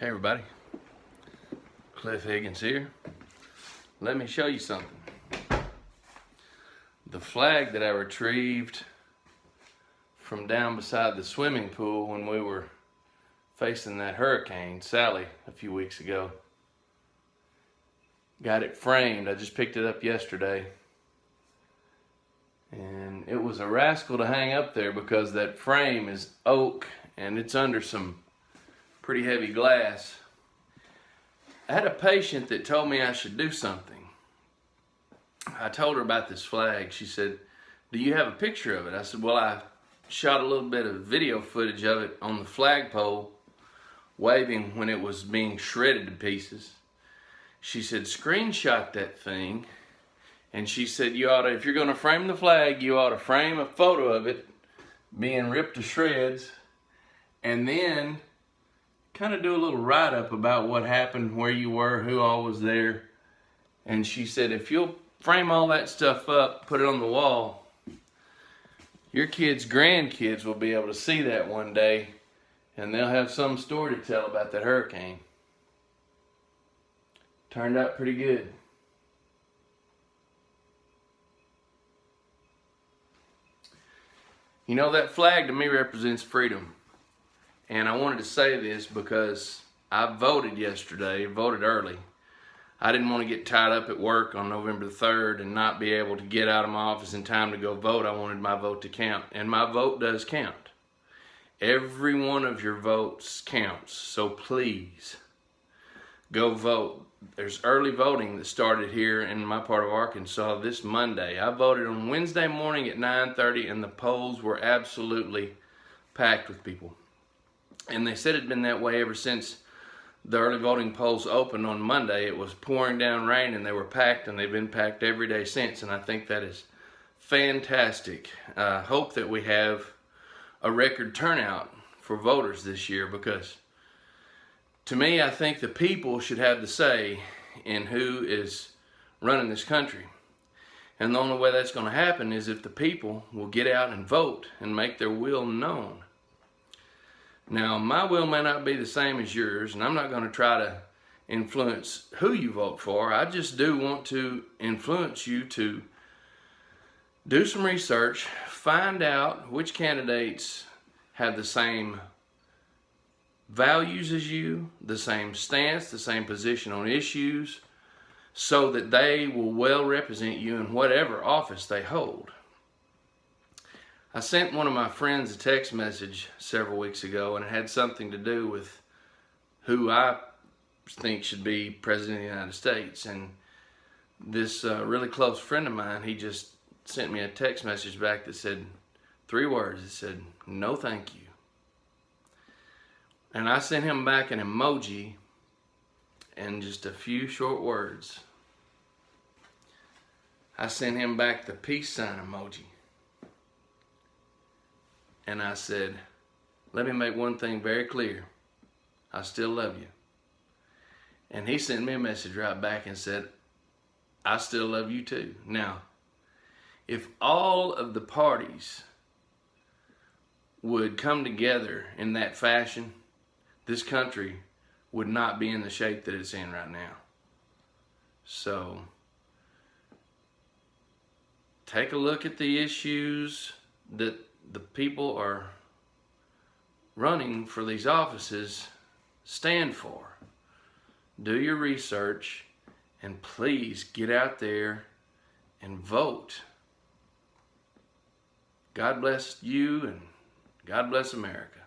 Hey everybody, Cliff Higgins here. Let me show you something. The flag that I retrieved from down beside the swimming pool when we were facing that hurricane, Sally, a few weeks ago. Got it framed. I just picked it up yesterday. And it was a rascal to hang up there because that frame is oak and it's under some pretty heavy glass. I had a patient that told me I should do something. I told her about this flag. She said, "Do you have a picture of it?" I said, "Well, I shot a little bit of video footage of it on the flagpole, waving when it was being shredded to pieces." She said, "Screenshot that thing." And she said, "You ought to, if you're going to frame the flag, you ought to frame a photo of it being ripped to shreds, and then kind of do a little write-up about what happened, where you were, who all was there." And she said, "If you'll frame all that stuff up, put it on the wall, your kids' grandkids will be able to see that one day, and they'll have some story to tell about that hurricane." Turned out pretty good. You know, that flag to me represents freedom. And I wanted to say this because I voted yesterday, voted early. I didn't want to get tied up at work on November the 3rd and not be able to get out of my office in time to go vote. I wanted my vote to count, and my vote does count. Every one of your votes counts, so please go vote. There's early voting that started here in my part of Arkansas this Monday. I voted on Wednesday morning at 9:30, and the polls were absolutely packed with people. And they said it had been that way ever since the early voting polls opened on Monday. It was pouring down rain and they were packed, and they've been packed every day since. And I think that is fantastic. I hope that we have a record turnout for voters this year, because to me, I think the people should have the say in who is running this country. And the only way that's going to happen is if the people will get out and vote and make their will known. Now, my will may not be the same as yours, and I'm not going to try to influence who you vote for. I just do want to influence you to do some research, find out which candidates have the same values as you, the same stance, the same position on issues, so that they will well represent you in whatever office they hold. I sent one of my friends a text message several weeks ago, and it had something to do with who I think should be President of the United States. And this really close friend of mine, he just sent me a text message back that said 3 words. It said, "No thank you." And I sent him back an emoji and just a few short words. I sent him back the peace sign emoji. And I said, "Let me make one thing very clear. I still love you." And he sent me a message right back and said, "I still love you too." Now, if all of the parties would come together in that fashion, this country would not be in the shape that it's in right now. So, take a look at the issues that the people are running for these offices stand for. Do your research, and please get out there and vote. God bless you, and God bless America.